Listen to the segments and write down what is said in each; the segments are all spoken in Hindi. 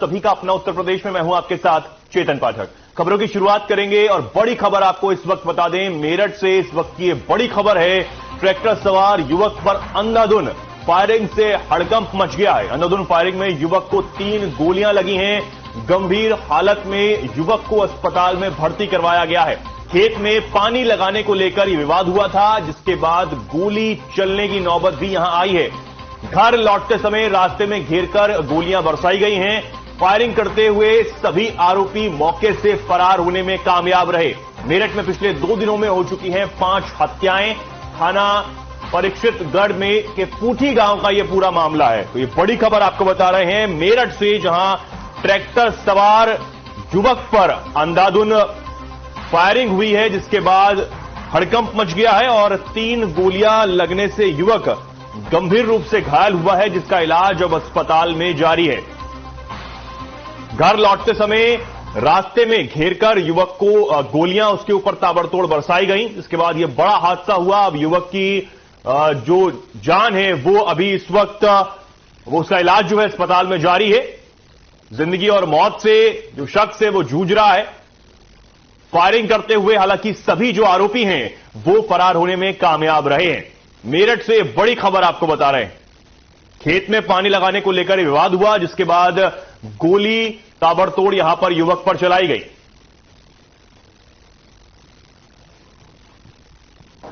सभी का अपना उत्तर प्रदेश में मैं हूं आपके साथ चेतन पाठक। खबरों की शुरुआत करेंगे और बड़ी खबर आपको इस वक्त बता दें, मेरठ से इस वक्त की ये बड़ी खबर है। ट्रैक्टर सवार युवक पर अंधाधुंध फायरिंग से हड़कंप मच गया है। अंधाधुंध फायरिंग में युवक को 3 गोलियां लगी हैं। गंभीर हालत में युवक को अस्पताल में भर्ती करवाया गया है। खेत में पानी लगाने को लेकर यह विवाद हुआ था, जिसके बाद गोली चलने की नौबत भी यहां आई है। घर लौटते समय रास्ते में घेरकर गोलियां बरसाई गई हैं। फायरिंग करते हुए सभी आरोपी मौके से फरार होने में कामयाब रहे। मेरठ में पिछले 2 दिनों में हो चुकी हैं 5 हत्याएं। थाना परीक्षितगढ़ में के पूठी गांव का यह पूरा मामला है। तो ये बड़ी खबर आपको बता रहे हैं मेरठ से, जहां ट्रैक्टर सवार युवक पर अंधाधुंध फायरिंग हुई है, जिसके बाद हड़कंप मच गया है और 3 गोलियां लगने से युवक गंभीर रूप से घायल हुआ है, जिसका इलाज अब अस्पताल में जारी है। घर लौटते समय रास्ते में घेरकर युवक को गोलियां उसके ऊपर ताबड़तोड़ बरसाई गई। इसके बाद यह बड़ा हादसा हुआ। अब युवक की जो जान है वो अभी इस वक्त उसका इलाज जो है अस्पताल में जारी है। जिंदगी और मौत से जो शख्स है वो जूझ रहा है फायरिंग करते हुए। हालांकि सभी जो आरोपी हैं वो फरार होने में कामयाब रहे हैं। मेरठ से बड़ी खबर आपको बता रहे हैं। खेत में पानी लगाने को लेकर विवाद हुआ, जिसके बाद गोली ताबड़तोड़ यहां पर युवक पर चलाई गई।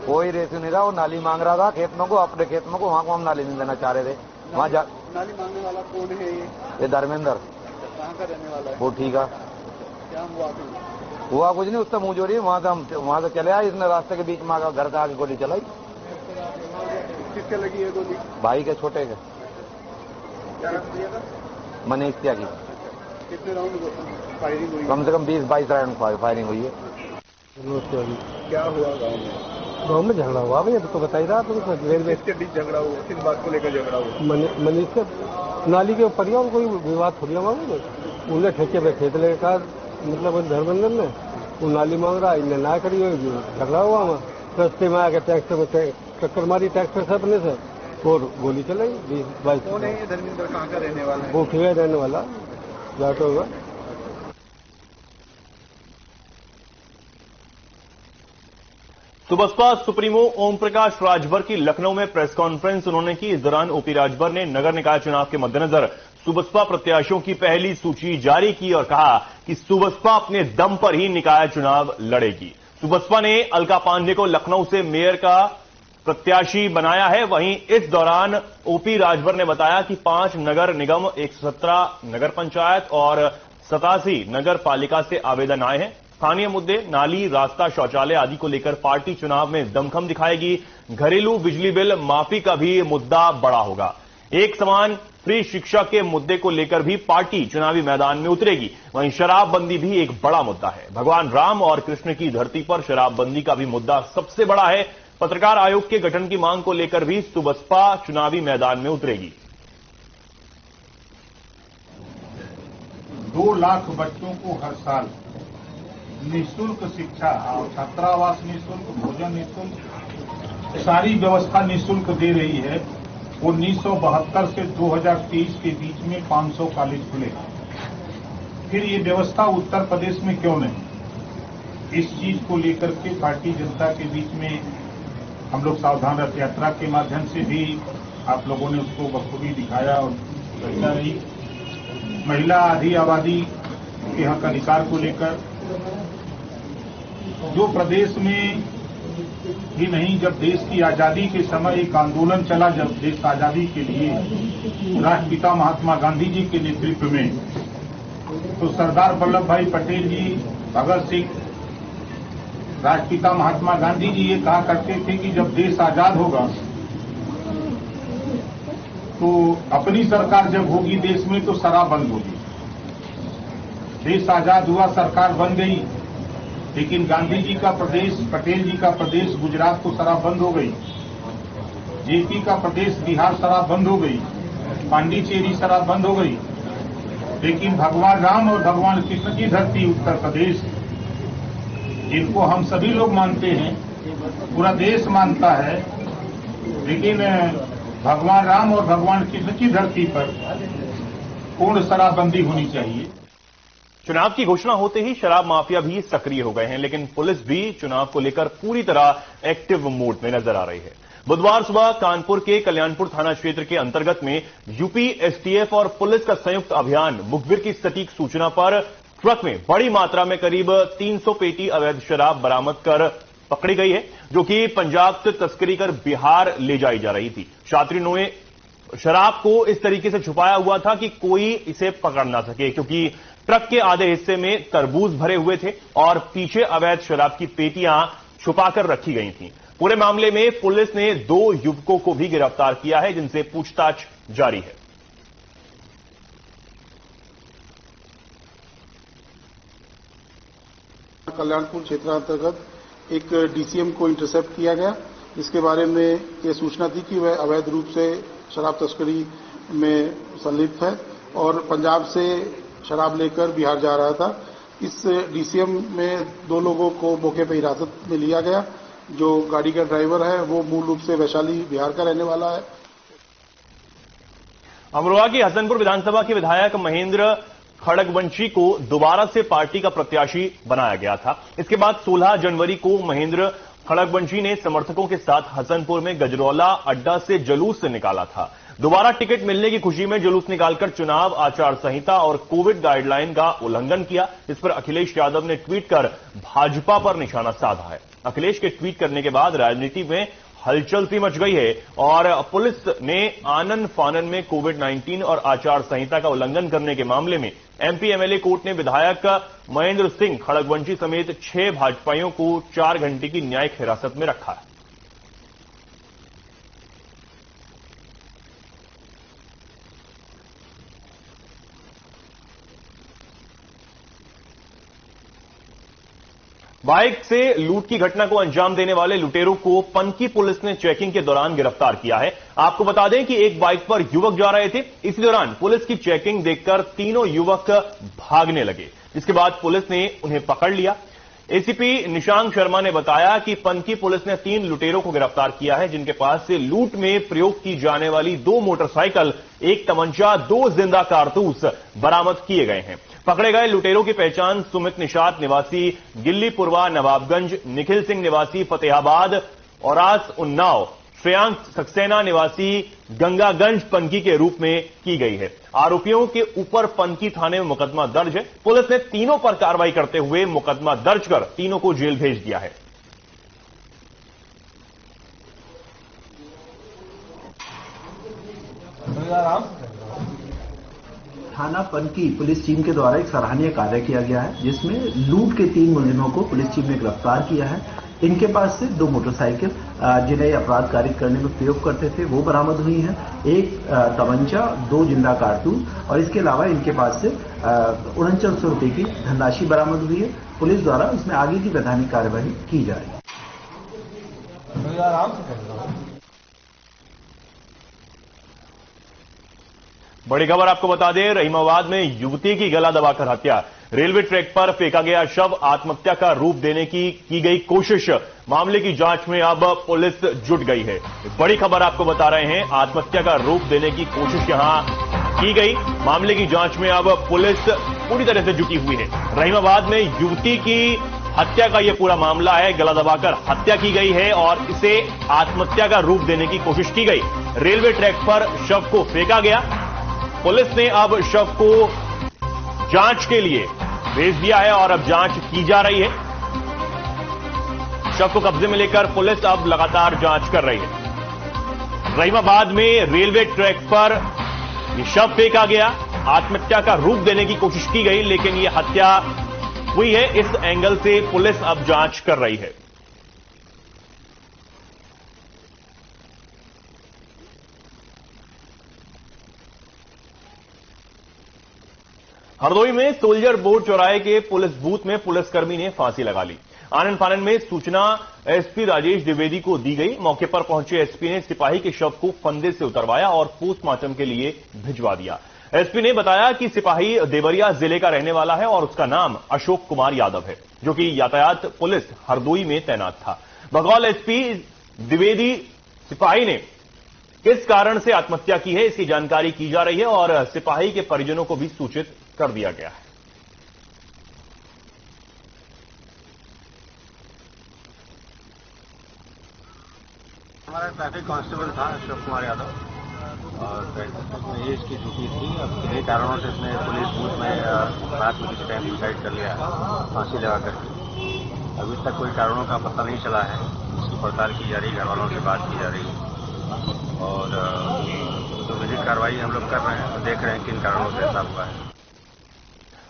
कोई रेशू नहीं रहा, वो नाली मांग रहा था खेत में को, अपने खेत में को, वहां को हम नाली नहीं देना चाह रहे थे। वहां नाली मांगने वाला कौन है? ये धर्मेंद्र। कहाँ का रहने वाला है? वो ठीक है। क्या हुआ कुछ नहीं, उससे मुंह जोड़ी वहां से चले आए। इसने रास्ते के बीच में आकर घर से आगे गोली चलाई। किसके लगी है गोली? भाई के, छोटे के। क्या नाम दिया था? मनीष त्यागी। कितने राउंड फायरिंग हुई? कम से कम 20-22 राउंड फायरिंग हुई है। क्या हुआ गाँव में? गाँव में झगड़ा हुआ भैया, तो बता ही रहा तुम। किसके बीच झगड़ा हुआ? किस बात को लेकर झगड़ा हुआ? मनीष के नाली के ऊपर ही कोई विवाद थोड़ी हुआ। उन्हें ठेके पे खेत लेकर, मतलब धर्मेंद्र ने वो नाली मांग रहा, इन्हें ना करी, झगड़ा हुआ। वहाँ रास्ते में आकर ट्रैक्टर में टक्कर मारी, ट्रैक्टर से अपने से, और गोली चलाई 20-22। कौन है ये धर्मेंद्र? कहाँ का रहने वाला है? वो ठीक है, रहने वाला जाट होगा। सुबसपा सुप्रीमो ओम प्रकाश राजभर की लखनऊ में प्रेस कॉन्फ्रेंस उन्होंने की। इस दौरान ओपी राजभर ने नगर निकाय चुनाव के मद्देनजर सुबसपा प्रत्याशियों की पहली सूची जारी की और कहा कि सुबसपा अपने दम पर ही निकाय चुनाव लड़ेगी। सुबसपा ने अलका पांडे को लखनऊ से मेयर का प्रत्याशी बनाया है। वहीं इस दौरान ओपी राजभर ने बताया कि 5 नगर निगम, 117 नगर पंचायत और 87 नगर पालिका से आवेदन आए हैं। स्थानीय मुद्दे, नाली, रास्ता, शौचालय आदि को लेकर पार्टी चुनाव में दमखम दिखाएगी। घरेलू बिजली बिल माफी का भी मुद्दा बड़ा होगा। एक समान फ्री शिक्षा के मुद्दे को लेकर भी पार्टी चुनावी मैदान में उतरेगी। वहीं शराबबंदी भी एक बड़ा मुद्दा है। भगवान राम और कृष्ण की धरती पर शराबबंदी का भी मुद्दा सबसे बड़ा है। पत्रकार आयोग के गठन की मांग को लेकर भी सुबसपा चुनावी मैदान में उतरेगी। 2 लाख बच्चों को हर साल निःशुल्क शिक्षा और छात्रावास निःशुल्क, भोजन निःशुल्क, सारी व्यवस्था निःशुल्क दे रही है। 1972 से 2023 के बीच में 500 कॉलेज खुले। फिर ये व्यवस्था उत्तर प्रदेश में क्यों नहीं? इस चीज को लेकर के भारतीय जनता के बीच में हम लोग सावधान रथ यात्रा के माध्यम से भी आप लोगों ने उसको बखूबी दिखाया और चर्चा रही। महिला आधी आबादी के हक अधिकार को लेकर जो प्रदेश में ही नहीं, जब देश की आजादी के समय एक आंदोलन चला, जब देश आजादी के लिए राष्ट्रपिता महात्मा गांधी जी के नेतृत्व में, तो सरदार वल्लभ भाई पटेल जी, भगत सिंह, राष्ट्रपिता महात्मा गांधी जी ये कहा करते थे कि जब देश आजाद होगा तो अपनी सरकार जब होगी देश में तो शराब बंद होगी। देश आजाद हुआ, सरकार बन गई, लेकिन गांधी जी का प्रदेश, पटेल जी का प्रदेश गुजरात तो शराब बंद हो गई। जेपी का प्रदेश बिहार शराब बंद हो गई, पांडिचेरी शराब बंद हो गई। लेकिन भगवान राम और भगवान कृष्ण की धरती उत्तर प्रदेश, जिनको हम सभी लोग मानते हैं, पूरा देश मानता है, लेकिन भगवान राम और भगवान कृष्ण की धरती पर पूर्ण शराबबंदी होनी चाहिए। चुनाव की घोषणा होते ही शराब माफिया भी सक्रिय हो गए हैं, लेकिन पुलिस भी चुनाव को लेकर पूरी तरह एक्टिव मोड में नजर आ रही है। बुधवार सुबह कानपुर के कल्याणपुर थाना क्षेत्र के अंतर्गत में यूपी एसटीएफ और पुलिस का संयुक्त अभियान मुखबिर की सटीक सूचना पर ट्रक में बड़ी मात्रा में करीब 300 पेटी अवैध शराब बरामद कर पकड़ी गई है, जो कि पंजाब से तस्करी कर बिहार ले जाई जा रही थी। छात्रियों ने शराब को इस तरीके से छुपाया हुआ था कि कोई इसे पकड़ ना सके, क्योंकि ट्रक के आधे हिस्से में तरबूज भरे हुए थे और पीछे अवैध शराब की पेटियां छुपाकर रखी गई थीं। पूरे मामले में पुलिस ने 2 युवकों को भी गिरफ्तार किया है, जिनसे पूछताछ जारी है। कल्याणपुर क्षेत्र अंतर्गत एक डीसीएम को इंटरसेप्ट किया गया, जिसके बारे में यह सूचना थी कि वह अवैध रूप से शराब तस्करी में संलिप्त है और पंजाब से शराब लेकर बिहार जा रहा था। इस डीसीएम में 2 लोगों को मौके पर हिरासत में लिया गया। जो गाड़ी का ड्राइवर है वो मूल रूप से वैशाली बिहार का रहने वाला है। अमरोहा की हसनपुर विधानसभा के विधायक महेंद्र खड़गवंशी को दोबारा से पार्टी का प्रत्याशी बनाया गया था। इसके बाद 16 जनवरी को महेंद्र खड़गवंशी ने समर्थकों के साथ हसनपुर में गजरौला अड्डा से जुलूस निकाला था। दोबारा टिकट मिलने की खुशी में जुलूस निकालकर चुनाव आचार संहिता और कोविड गाइडलाइन का उल्लंघन किया। इस पर अखिलेश यादव ने ट्वीट कर भाजपा पर निशाना साधा है। अखिलेश के ट्वीट करने के बाद राजनीति में हलचल सी मच गई है और पुलिस ने आनन फानन में कोविड-19 और आचार संहिता का उल्लंघन करने के मामले में एमपी एमएलए कोर्ट ने विधायक महेंद्र सिंह खड़गवंशी समेत 6 भाजपाइयों को 4 घंटे की न्यायिक हिरासत में रखा है। बाइक से लूट की घटना को अंजाम देने वाले लुटेरों को पनकी पुलिस ने चेकिंग के दौरान गिरफ्तार किया है। आपको बता दें कि एक बाइक पर युवक जा रहे थे। इसी दौरान पुलिस की चेकिंग देखकर तीनों युवक भागने लगे, जिसके बाद पुलिस ने उन्हें पकड़ लिया। एसीपी निशांक शर्मा ने बताया कि पनकी पुलिस ने 3 लुटेरों को गिरफ्तार किया है, जिनके पास से लूट में प्रयोग की जाने वाली 2 मोटरसाइकिल, 1 तमंचा, 2 जिंदा कारतूस बरामद किए गए हैं। पकड़े गए लुटेरों की पहचान सुमित निषाद निवासी गिल्लीपुरवा नवाबगंज, निखिल सिंह निवासी फतेहाबाद, औरास उन्नाव, श्रेयांक सक्सेना निवासी गंगागंज पनकी के रूप में की गई है। आरोपियों के ऊपर पनकी थाने में मुकदमा दर्ज है। पुलिस ने तीनों पर कार्रवाई करते हुए मुकदमा दर्ज कर तीनों को जेल भेज दिया है। थाना पनकी पुलिस टीम के द्वारा एक सराहनीय कार्य किया गया है, जिसमें लूट के 3 मुलजिमों को पुलिस टीम ने गिरफ्तार किया है। इनके पास से 2 मोटरसाइकिल जिन्हें अपराध कार्य करने में प्रयोग करते थे वो बरामद हुई हैं, 1 तमंचा, 2 जिंदा कारतूस और इसके अलावा इनके पास से 4900 रुपये की धनराशि बरामद हुई है। पुलिस द्वारा इसमें आगे की वैधानिक कार्यवाही की जा रही है। बड़ी खबर आपको बता दें, रहीमाबाद में युवती की गला दबाकर हत्या, रेलवे ट्रैक पर फेंका गया शव, आत्महत्या का रूप देने की गई कोशिश। मामले की जांच में अब पुलिस जुट गई है। बड़ी खबर आपको बता रहे हैं, आत्महत्या का रूप देने की कोशिश यहां की गई। मामले की जांच में अब पुलिस पूरी तरह से जुटी हुई है। रहीमाबाद में युवती की हत्या का यह पूरा मामला है। गला दबाकर हत्या की गई है और इसे आत्महत्या का रूप देने की कोशिश की गई। रेलवे ट्रैक पर शव को फेंका गया। पुलिस ने अब शव को जांच के लिए भेज दिया है और अब जांच की जा रही है। शव को कब्जे में लेकर पुलिस अब लगातार जांच कर रही है। रहीमाबाद में रेलवे ट्रैक पर यह शव फेंका गया, आत्महत्या का रूप देने की कोशिश की गई, लेकिन यह हत्या हुई है। इस एंगल से पुलिस अब जांच कर रही है। हरदोई में सोल्जर बोर्ड चौराहे के पुलिस बूथ में पुलिसकर्मी ने फांसी लगा ली। आनन फानन में सूचना एसपी राजेश द्विवेदी को दी गई। मौके पर पहुंचे एसपी ने सिपाही के शव को फंदे से उतरवाया और पोस्टमार्टम के लिए भिजवा दिया। एसपी ने बताया कि सिपाही देवरिया जिले का रहने वाला है और उसका नाम अशोक कुमार यादव है, जो कि यातायात पुलिस हरदोई में तैनात था। बकौल एसपी द्विवेदी, सिपाही ने किस कारण से आत्महत्या की है, इसकी जानकारी की जा रही है और सिपाही के परिजनों को भी सूचित कर दिया गया है। हमारा ट्रैफिक कांस्टेबल था अशोक कुमार यादव और उसमें ये इसकी ड्यूटी थी। अब किन्हीं कारणों से इसने पुलिस बूथ में रात में किसी टाइम सुसाइड कर लिया, फांसी लगा करके। अभी तक कोई कारणों का पता नहीं चला है, इसकी पड़ताल की जा रही है, घर वालों से बात की जा रही है और तो विधिक कार्रवाई हम लोग कर रहे हैं, तो देख रहे हैं किन कारणों से ऐसा हुआ है।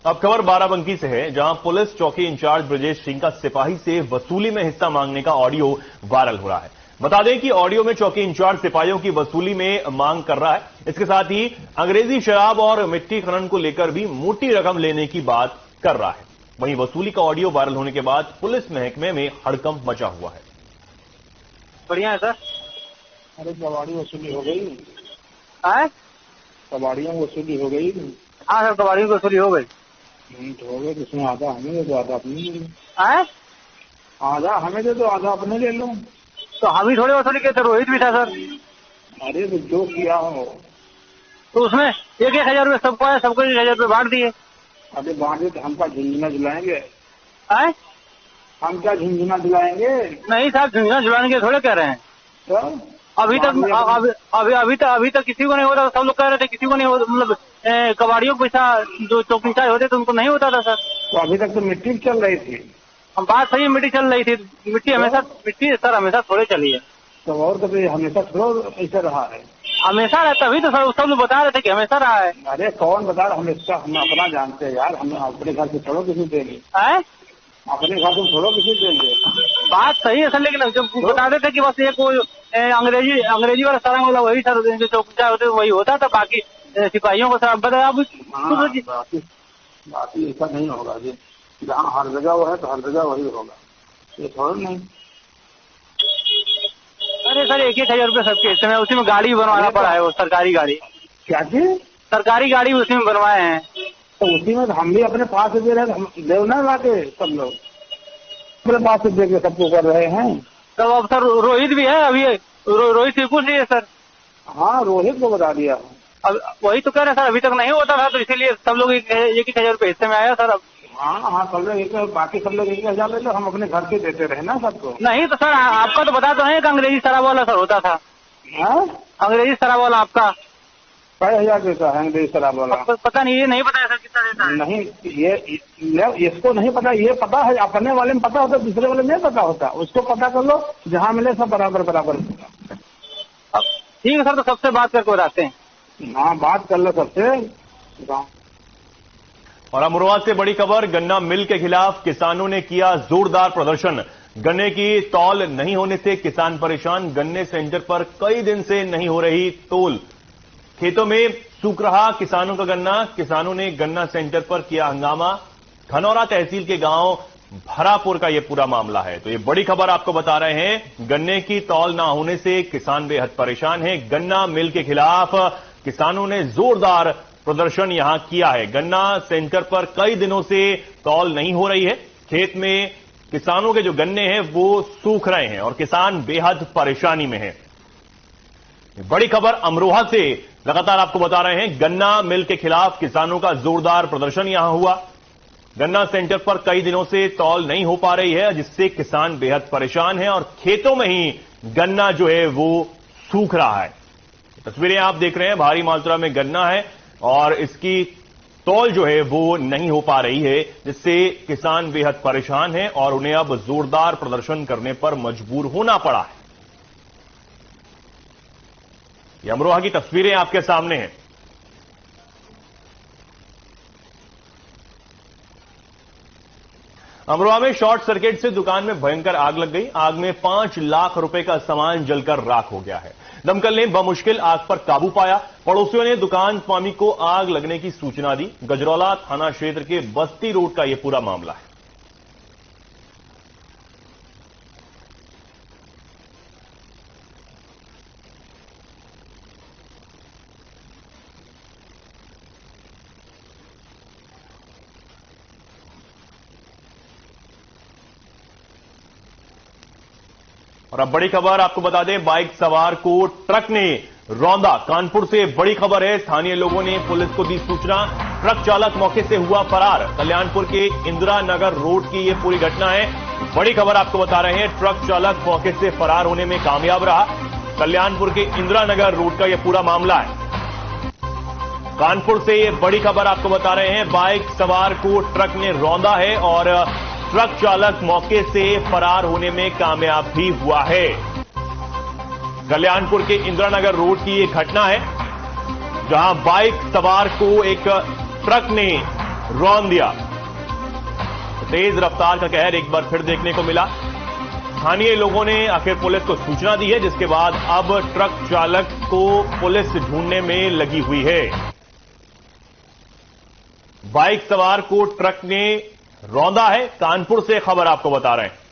अब खबर बाराबंकी से है, जहां पुलिस चौकी इंचार्ज ब्रजेश सिंह का सिपाही से वसूली में हिस्सा मांगने का ऑडियो वायरल हो रहा है। बता दें कि ऑडियो में चौकी इंचार्ज सिपाहियों की वसूली में मांग कर रहा है। इसके साथ ही अंग्रेजी शराब और मिट्टी खनन को लेकर भी मोटी रकम लेने की बात कर रहा है। वहीं वसूली का ऑडियो वायरल होने के बाद पुलिस महकमे में हड़कंप मचा हुआ है। बढ़िया है सर। अरे कबाड़ी वसूली हो गई है? कबाड़ियों की वसूली हो गई। हाँ सर, कबाड़ियों की वसूली हो गई। तो हो गई, जिसमें आधा हमें दे दो आधा अपने ले लो। है? आधा हमें दे दो आधा अपने ले लो। तो हम ही थोड़ी वसूली किए थे, रोहित भी था सर। अरे तो जो किया हो तो उसमें 1,000 रुपये सबको आया, सबको 1,000 रुपये बांट दिए। अरे बांटे तो हम क्या झुंझुना दिलाएंगे? है? हम क्या झुंझुना दिलाएंगे? नहीं साहब, झुंझुना झुलाने के थोड़े कह रहे हैं। तो अभी तक अभी तक किसी को नहीं होता। सब लोग कह रहे थे किसी को नहीं होता, मतलब कबाड़ियों को पैसा जो चौकी इंचार्ज होते थे उनको नहीं होता था सर। तो अभी तक तो मिट्टी चल रही थी। हम बात सही, मिट्टी चल रही थी। मिट्टी सर हमेशा थोड़े चली है। तो और कभी हमेशा थोड़ा ऐसा रहा है? हमेशा रहता, तभी तो सर सब लोग बता रहे थे कि हमेशा रहा है। अरे कौन बता रहा? हमेशा हम अपना जानते हैं यार। हम अपने घर से छोड़ो किसी देंगे? अपने घर से छोड़ो किसी देंगे? बात सही है सर, लेकिन जब बता देते कि बस एक वो अंग्रेजी वाला सारा वाला वही सर, जो चौकी इंचार्ज होते वही होता था, बाकी सिपाहियों को सर बताया। बाकी ऐसा नहीं होगा जी, जहाँ हर जगह वो है तो हर जगह वही होगा, ये थोड़ा नहीं। अरे सर 1,000 रुपये सबके हिस्से में, उसी में गाड़ी बनवाना पड़ा है, वो सरकारी गाड़ी। क्या चीज? सरकारी गाड़ी उसी में बनवाए हैं। तो उसी में हम भी अपने पास से दे रहे हैं, देव ना लाके सब लोग अपने पास से दे के सबको कर रहे हैं। तो अब सर रोहित भी है, अभी रोहित से पूछ लीजिए सर। हाँ रोहित को बता दिया। अब वही तो कह रहे हैं सर, अभी तक नहीं होता था तो इसीलिए सब लोग 1,000 रुपये हिस्से में आया सर। अब हाँ सब लोग बाकी सब लोग 1,000 ले लो, हम अपने घर से देते रहे ना सबको। नहीं तो सर आपका तो बता तो है कि अंग्रेजी शराब वाला सर होता था। अंग्रेजी शराब वाला आपका 5,000 देता है अंग्रेजी शराब वाला। पता नहीं, ये नहीं पता है सर कितना देता है। नहीं ये इसको नहीं पता, ये पता है अपने वाले में पता होता, दूसरे वाले में नहीं पता होता। उसको पता कर लो, जहाँ मिले सब बराबर बराबर। ठीक है सर, तो सबसे बात करके बताते हैं। हाँ बात कर लो सबसे। और अमरोहा से बड़ी खबर, गन्ना मिल के खिलाफ किसानों ने किया जोरदार प्रदर्शन। गन्ने की तौल नहीं होने से किसान परेशान। गन्ने सेंटर पर कई दिन से नहीं हो रही तौल। खेतों में सूख रहा किसानों का गन्ना। किसानों ने गन्ना सेंटर पर किया हंगामा। खनौरा तहसील के गांव भरापुर का यह पूरा मामला है। तो ये बड़ी खबर आपको बता रहे हैं, गन्ने की तौल ना होने से किसान बेहद परेशान है। गन्ना मिल के खिलाफ किसानों ने जोरदार प्रदर्शन यहां किया है। गन्ना सेंटर पर कई दिनों से तौल नहीं हो रही है। खेत में किसानों के जो गन्ने हैं वो सूख रहे हैं और किसान बेहद परेशानी में हैं। बड़ी खबर अमरोहा से लगातार आपको बता रहे हैं, गन्ना मिल के खिलाफ किसानों का जोरदार प्रदर्शन यहां हुआ। गन्ना सेंटर पर कई दिनों से तौल नहीं हो पा रही है, जिससे किसान बेहद परेशान है और खेतों में ही गन्ना जो है वो सूख रहा है। तस्वीरें आप देख रहे हैं, भारी मात्रा में गन्ना है और इसकी तौल जो है वो नहीं हो पा रही है, जिससे किसान बेहद परेशान है और उन्हें अब जोरदार प्रदर्शन करने पर मजबूर होना पड़ा है। ये अमरोहा की तस्वीरें आपके सामने हैं। अमरोहा में शॉर्ट सर्किट से दुकान में भयंकर आग लग गई। आग में 5 लाख रुपए का सामान जलकर राख हो गया है। दमकल ने बमुश्किल आग पर काबू पाया। पड़ोसियों ने दुकान स्वामी को आग लगने की सूचना दी। गजरौला थाना क्षेत्र के बस्ती रोड का यह पूरा मामला है। और अब बड़ी खबर आपको बता दें, बाइक सवार को ट्रक ने रौंदा। कानपुर से बड़ी खबर है, स्थानीय लोगों ने पुलिस को दी सूचना, ट्रक चालक मौके से हुआ फरार। कल्याणपुर के इंदिरा नगर रोड की यह पूरी घटना है, बड़ी खबर आपको बता रहे हैं। ट्रक चालक मौके से फरार होने में कामयाब रहा। कल्याणपुर के इंदिरा नगर रोड का यह पूरा मामला है। कानपुर से ये बड़ी खबर आपको बता रहे हैं, बाइक सवार को ट्रक ने रौंदा है और ट्रक चालक मौके से फरार होने में कामयाब भी हुआ है। कल्याणपुर के इंदिरा नगर रोड की ये घटना है, जहां बाइक सवार को एक ट्रक ने रौंद दिया। तेज रफ्तार का कहर एक बार फिर देखने को मिला। स्थानीय लोगों ने आखिर पुलिस को सूचना दी है, जिसके बाद अब ट्रक चालक को पुलिस ढूंढने में लगी हुई है। बाइक सवार को ट्रक ने रौंदा है। कानपुर से खबर आपको बता रहे हैं।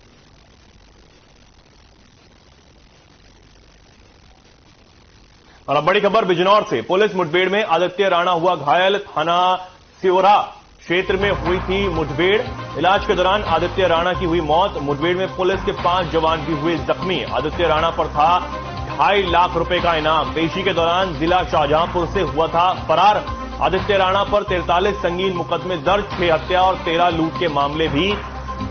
और अब बड़ी खबर बिजनौर से, पुलिस मुठभेड़ में आदित्य राणा हुआ घायल। थाना सिवरा क्षेत्र में हुई थी मुठभेड़, इलाज के दौरान आदित्य राणा की हुई मौत। मुठभेड़ में पुलिस के 5 जवान भी हुए जख्मी। आदित्य राणा पर था 2.5 लाख रुपए का इनाम। पेशी के दौरान जिला शाहजहांपुर से हुआ था फरार। आदित्य राणा पर 43 संगीन मुकदमे दर्ज, 6 हत्या और 13 लूट के मामले भी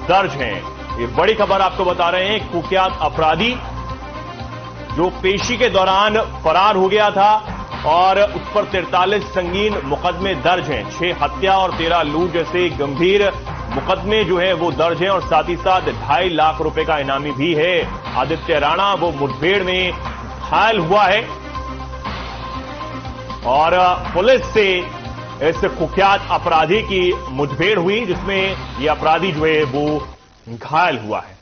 दर्ज हैं। ये बड़ी खबर आपको बता रहे हैं, कुख्यात अपराधी जो पेशी के दौरान फरार हो गया था और उस पर 43 संगीन मुकदमे दर्ज हैं। 6 हत्या और 13 लूट जैसे गंभीर मुकदमे जो है वो दर्ज हैं और साथ ही साथ 2.5 लाख रुपए का इनामी भी है। आदित्य राणा वो मुठभेड़ में घायल हुआ है और पुलिस से इस कुख्यात अपराधी की मुठभेड़ हुई, जिसमें ये अपराधी जो है वो घायल हुआ है।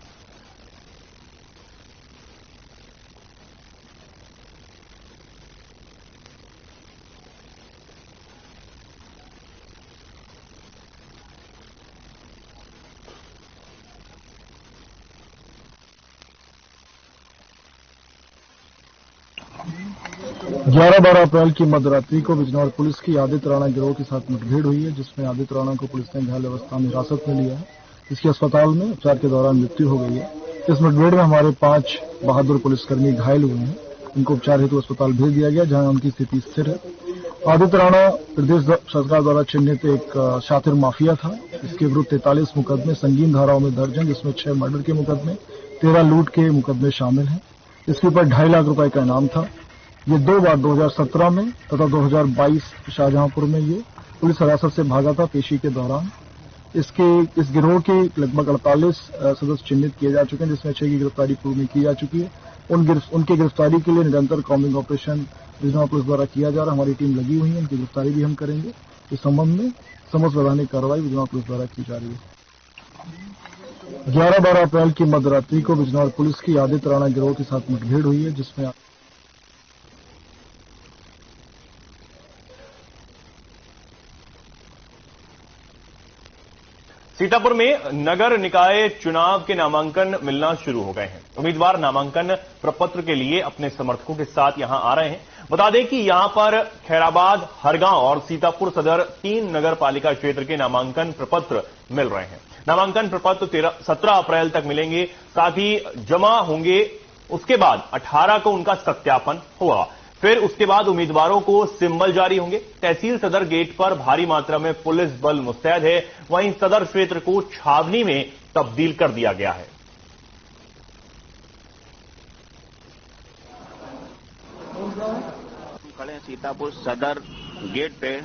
ग्यारह 12 अप्रैल की मध्यरात्रि को बिजनौर पुलिस की आदित्य राणा गिरोह के साथ मुठभेड़ हुई है, जिसमें आदित्य राणा को पुलिस ने घायल अवस्था में हिरासत में लिया है। इसकी अस्पताल में उपचार के दौरान मृत्यु हो गई है। इस मुठभेड़ में हमारे 5 बहादुर पुलिसकर्मी घायल हुए हैं। उनको उपचार हेतु अस्पताल भेज दिया गया, जहां उनकी स्थिति स्थिर है। आदित्य राणा प्रदेश सरकार द्वारा चिन्हित एक शातिर माफिया था। इसके विरुद्ध 43 मुकदमे संगीन धाराओं में दर्ज हैं, जिसमें 6 मर्डर के मुकदमे, 13 लूट के मुकदमे शामिल हैं। इसके ऊपर 2.5 लाख रुपए का इनाम था। ये 2 बार 2017 में तथा 2022 शाहजहांपुर में ये पुलिस हिरासत से भागा था पेशी के दौरान। इस गिरोह के लगभग 48 सदस्य चिन्हित किए जा चुके हैं, जिसमें 6 की गिरफ्तारी पूर्व में की जा चुकी है। उनकी गिरफ्तारी के लिए निरंतर कॉम्बिंग ऑपरेशन बिजनौर पुलिस द्वारा किया जा रहा है। हमारी टीम लगी हुई है, उनकी गिरफ्तारी भी हम करेंगे। इस संबंध में समस्त वैधानिक कार्रवाई बिजनौर पुलिस द्वारा की जा रही है। 11-12 अप्रैल की मध्यरात्रि को बिजनौर पुलिस की आदित्य राणा गिरोह के साथ मुठभेड़ हुई है, जिसमें सीतापुर में नगर निकाय चुनाव के नामांकन मिलना शुरू हो गए हैं। उम्मीदवार नामांकन प्रपत्र के लिए अपने समर्थकों के साथ यहां आ रहे हैं। बता दें कि यहां पर खैराबाद, हरगांव और सीतापुर सदर 3 नगर पालिका क्षेत्र के नामांकन प्रपत्र मिल रहे हैं। नामांकन प्रपत्र 17 अप्रैल तक मिलेंगे, साथ ही जमा होंगे। उसके बाद 18 को उनका सत्यापन होगा। फिर उसके बाद उम्मीदवारों को सिंबल जारी होंगे। तहसील सदर गेट पर भारी मात्रा में पुलिस बल मुस्तैद है। वहीं सदर क्षेत्र को छावनी में तब्दील कर दिया गया है। खड़े सीतापुर सदर गेट पे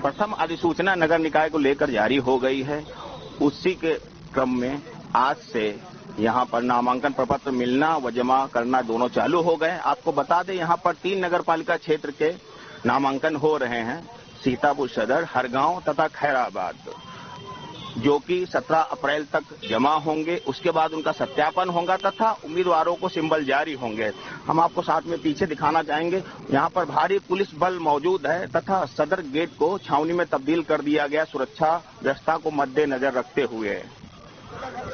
प्रथम अधिसूचना नगर निकाय को लेकर जारी हो गई है। उसी के क्रम में आज से यहाँ पर नामांकन प्रपत्र मिलना व जमा करना दोनों चालू हो गए। आपको बता दें, यहाँ पर 3 नगर पालिका क्षेत्र के नामांकन हो रहे हैं, सीतापुर सदर, हरगांव तथा खैराबाद, जो कि 17 अप्रैल तक जमा होंगे। उसके बाद उनका सत्यापन होगा तथा उम्मीदवारों को सिंबल जारी होंगे। हम आपको साथ में पीछे दिखाना चाहेंगे, यहाँ पर भारी पुलिस बल मौजूद है तथा सदर गेट को छावनी में तब्दील कर दिया गया, सुरक्षा व्यवस्था को मद्देनजर रखते हुए।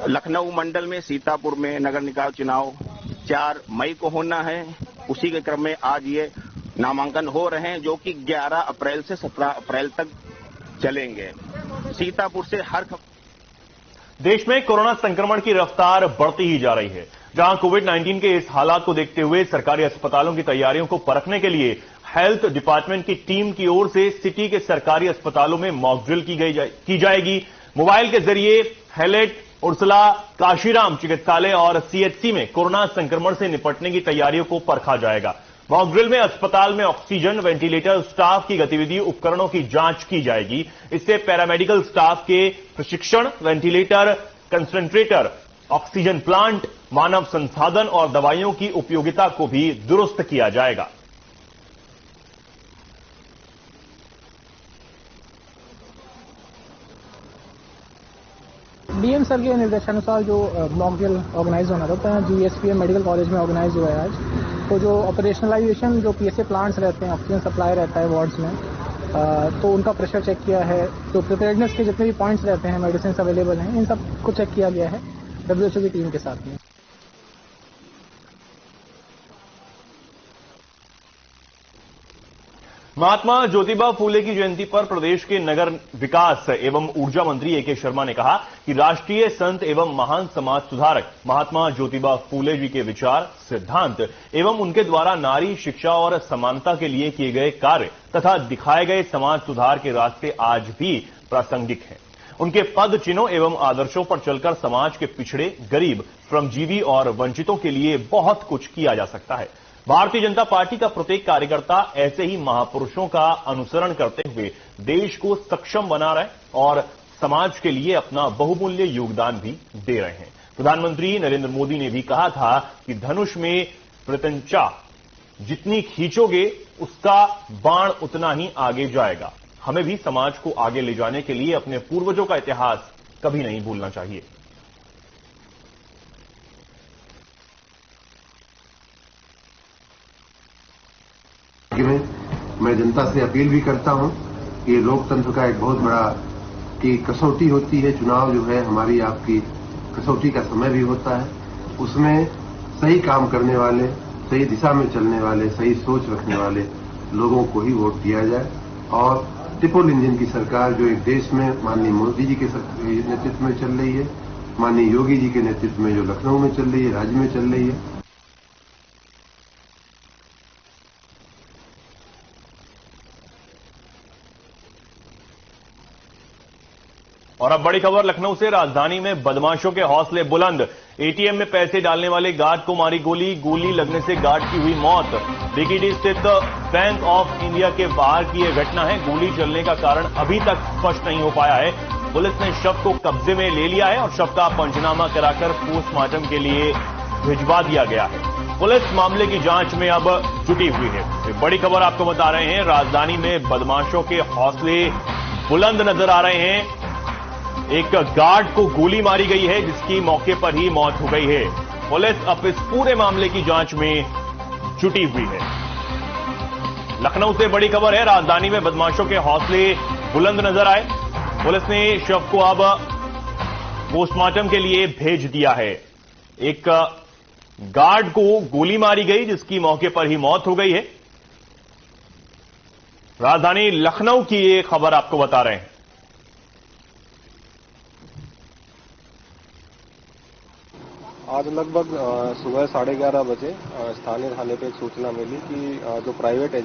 लखनऊ मंडल में सीतापुर में नगर निकाय चुनाव 4 मई को होना है। उसी के क्रम में आज ये नामांकन हो रहे हैं, जो कि 11 अप्रैल से 17 अप्रैल तक चलेंगे। सीतापुर से हर देश में कोरोना संक्रमण की रफ्तार बढ़ती ही जा रही है। जहां कोविड-19 के इस हालात को देखते हुए सरकारी अस्पतालों की तैयारियों को परखने के लिए हेल्थ डिपार्टमेंट की टीम की ओर से सिटी के सरकारी अस्पतालों में मॉक ड्रिल की जाएगी। मोबाइल के जरिए हैलेट, उर्सला, काशीराम चिकित्सालय और सीएचसी में कोरोना संक्रमण से निपटने की तैयारियों को परखा जाएगा। मॉक ड्रिल में अस्पताल में ऑक्सीजन, वेंटिलेटर, स्टाफ की गतिविधि, उपकरणों की जांच की जाएगी। इससे पैरामेडिकल स्टाफ के प्रशिक्षण, वेंटिलेटर, कंसंट्रेटर, ऑक्सीजन प्लांट, मानव संसाधन और दवाइयों की उपयोगिता को भी दुरुस्त किया जाएगा। डीएम सर के निर्देशानुसार जो मॉक ड्रिल ऑर्गेनाइज होना रहता है, जीएसपीएम मेडिकल कॉलेज में ऑर्गेनाइज हुआ है आज। तो जो ऑपरेशनलाइजेशन जो पीएसए प्लांट्स रहते हैं, ऑक्सीजन सप्लाई रहता है वार्ड्स में, तो उनका प्रेशर चेक किया है। जो प्रिपेयर्डनेस के जितने भी पॉइंट्स रहते हैं, मेडिसिन अवेलेबल हैं, इन सब को चेक किया गया है WHO की टीम के साथ में। महात्मा ज्योतिबा फूले की जयंती पर प्रदेश के नगर विकास एवं ऊर्जा मंत्री ए.के. शर्मा ने कहा कि राष्ट्रीय संत एवं महान समाज सुधारक महात्मा ज्योतिबा फूले जी के विचार, सिद्धांत एवं उनके द्वारा नारी शिक्षा और समानता के लिए किए गए कार्य तथा दिखाए गए समाज सुधार के रास्ते आज भी प्रासंगिक हैं। उनके पद चिन्हों एवं आदर्शों पर चलकर समाज के पिछड़े, गरीब, श्रमजीवी और वंचितों के लिए बहुत कुछ किया जा सकता है। भारतीय जनता पार्टी का प्रत्येक कार्यकर्ता ऐसे ही महापुरुषों का अनुसरण करते हुए देश को सक्षम बना रहे और समाज के लिए अपना बहुमूल्य योगदान भी दे रहे हैं। प्रधानमंत्री नरेंद्र मोदी ने भी कहा था कि धनुष में प्रत्यंचा जितनी खींचोगे उसका बाण उतना ही आगे जाएगा। हमें भी समाज को आगे ले जाने के लिए अपने पूर्वजों का इतिहास कभी नहीं भूलना चाहिए। मैं जनता से अपील भी करता हूं कि लोकतंत्र का एक बहुत बड़ा की कसौटी होती है। चुनाव जो है हमारी आपकी कसौटी का समय भी होता है। उसमें सही काम करने वाले, सही दिशा में चलने वाले, सही सोच रखने वाले लोगों को ही वोट दिया जाए। और ट्रिपल इंजन की सरकार जो एक देश में माननीय मोदी जी के नेतृत्व में चल रही है, माननीय योगी जी के नेतृत्व में जो लखनऊ में चल रही है, राज्य में चल रही है। और अब बड़ी खबर लखनऊ से। राजधानी में बदमाशों के हौसले बुलंद। एटीएम में पैसे डालने वाले गार्ड को मारी गोली, गोली लगने से गार्ड की हुई मौत। बीकेडी स्थित बैंक ऑफ इंडिया के बाहर की यह घटना है। गोली चलने का कारण अभी तक स्पष्ट नहीं हो पाया है। पुलिस ने शव को कब्जे में ले लिया है और शव का पंचनामा कराकर पोस्टमार्टम के लिए भिजवा दिया गया है। पुलिस मामले की जांच में अब जुटी हुई है। बड़ी खबर आपको बता रहे हैं, राजधानी में बदमाशों के हौसले बुलंद नजर आ रहे हैं। एक गार्ड को गोली मारी गई है जिसकी मौके पर ही मौत हो गई है। पुलिस अब इस पूरे मामले की जांच में जुटी हुई है। लखनऊ से बड़ी खबर है, राजधानी में बदमाशों के हौसले बुलंद नजर आए। पुलिस ने शव को अब पोस्टमार्टम के लिए भेज दिया है। एक गार्ड को गोली मारी गई जिसकी मौके पर ही मौत हो गई है। राजधानी लखनऊ की ये खबर आपको बता रहे हैं। आज लगभग सुबह 11:30 बजे स्थानीय थाने पे एक सूचना मिली कि जो प्राइवेट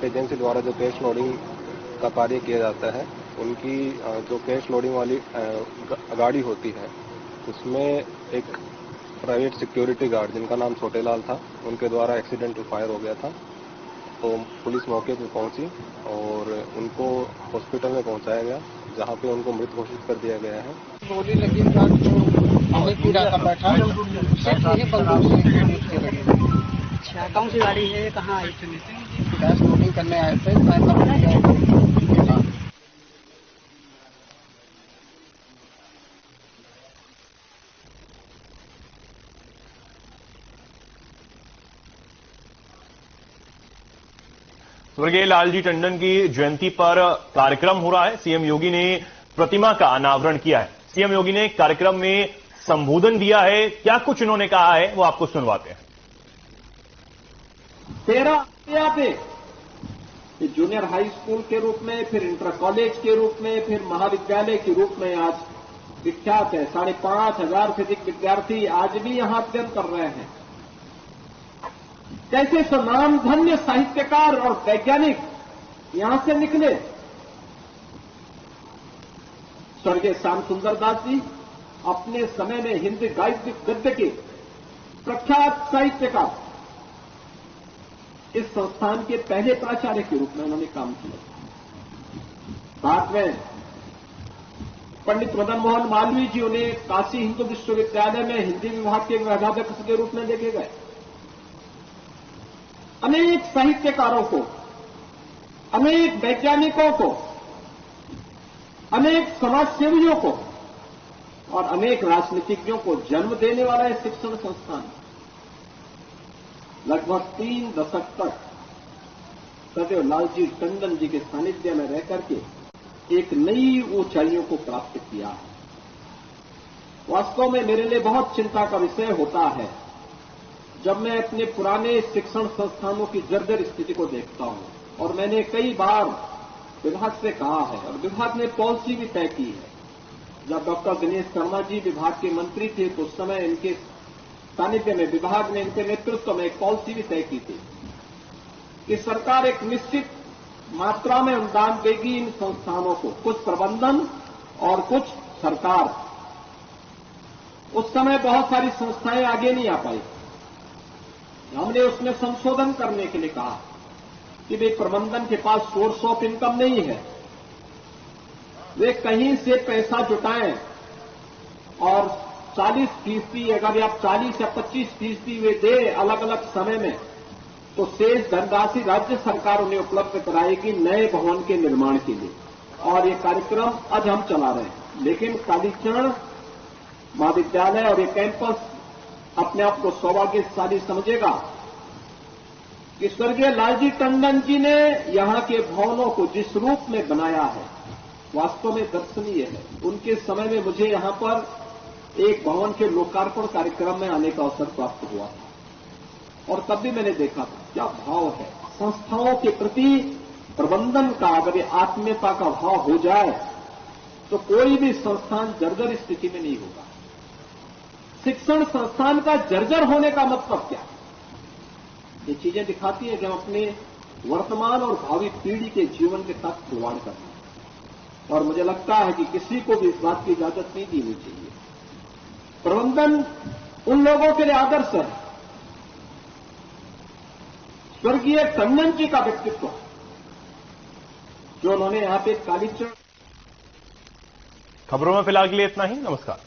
एजेंसी द्वारा जो कैश लोडिंग का कार्य किया जाता है, उनकी जो कैश लोडिंग वाली गाड़ी होती है, उसमें एक प्राइवेट सिक्योरिटी गार्ड जिनका नाम छोटेलाल था, उनके द्वारा एक्सीडेंटल फायर हो गया था। तो पुलिस मौके पर पहुंची और उनको हॉस्पिटल में पहुंचाया गया, जहां पे उनको मृत घोषित कर दिया गया है। गोली लगी पूरा का बैठा अच्छा, कौन सी गाड़ी है, कहाँ आई थी? कैश लोडिंग करने आए थे। स्वर्गीय लालजी टंडन की जयंती पर कार्यक्रम हो रहा है। सीएम योगी ने प्रतिमा का अनावरण किया है। सीएम योगी ने कार्यक्रम में संबोधन दिया है। क्या कुछ इन्होंने कहा है वो आपको सुनवाते हैं। 13 पे जूनियर हाई स्कूल के रूप में, फिर इंटर कॉलेज के रूप में, फिर महाविद्यालय के रूप में आज विख्यात है। 5,500 से अधिक विद्यार्थी आज भी यहां अध्ययन कर रहे हैं। कैसे स्वनामधन्य साहित्यकार और वैज्ञानिक यहां से निकले। स्वर्गीय श्याम सुंदर दास जी अपने समय में हिंदी गद्य के प्रख्यात साहित्यकार, इस संस्थान के पहले प्राचार्य के रूप में उन्होंने काम किया। बाद में पंडित मदन मोहन मालवीय जी उन्हें काशी हिंदू विश्वविद्यालय में हिंदी विभाग के विभागाध्यक्ष के रूप में देखे गए। अनेक साहित्यकारों को, अनेक वैज्ञानिकों को, अनेक समाजसेवियों को और अनेक राजनीतिज्ञों को जन्म देने वाला यह शिक्षण संस्थान लगभग 3 दशक तक सदैव लालजी टंडन जी के सानिध्य में रहकर के एक नई ऊंचाइयों को प्राप्त किया है। वास्तव में मेरे लिए बहुत चिंता का विषय होता है जब मैं अपने पुराने शिक्षण संस्थानों की जर्जर स्थिति को देखता हूं। और मैंने कई बार विभाग से कहा है और विभाग ने पॉलिसी भी तय की है। जब डॉक्टर दिनेश शर्मा जी विभाग के मंत्री थे तो उस समय इनके सानिध्य में विभाग ने इनके नेतृत्व में एक पॉलिसी भी तय की थी कि सरकार एक निश्चित मात्रा में अनुदान देगी इन संस्थानों को, कुछ प्रबंधन और कुछ सरकार। उस समय बहुत सारी संस्थाएं आगे नहीं आ पाई। हमने उसमें संशोधन करने के लिए कहा कि भाई प्रबंधन के पास सोर्स ऑफ इनकम नहीं है, वे कहीं से पैसा जुटाएं और 40% अगर आप 40 या 25% वे दे अलग अलग समय में, तो शेष धनराशि राज्य सरकार उन्हें उपलब्ध कराएगी नए भवन के निर्माण के लिए। और ये कार्यक्रम आज हम चला रहे हैं। लेकिन कालीचरण महाविद्यालय और ये कैंपस अपने आप को सौभाग्यशाली समझेगा कि स्वर्गीय लालजी टंडन जी ने यहां के भवनों को जिस रूप में बनाया है वास्तव में दर्शनीय है। उनके समय में मुझे यहां पर एक भवन के लोकार्पण कार्यक्रम में आने का अवसर प्राप्त हुआ था और तब भी मैंने देखा था क्या भाव है संस्थाओं के प्रति प्रबंधन का। अगर ये आत्मीयता का भाव हो जाए तो कोई भी संस्थान जर्जर स्थिति में नहीं होगा। शिक्षण संस्थान का जर्जर होने का मतलब क्या? ये चीजें दिखाती है कि हम अपने वर्तमान और भावी पीढ़ी के जीवन के साथ खिलवाड़ करते हैं। और मुझे लगता है कि किसी को भी इस बात की इजाजत नहीं देनी चाहिए। प्रबंधन उन लोगों के लिए आदर्श है। स्वर्गीय टंडन जी का व्यक्तित्व जो उन्होंने यहां पे कालीचरण। खबरों में फिलहाल के लिए इतना ही। नमस्कार।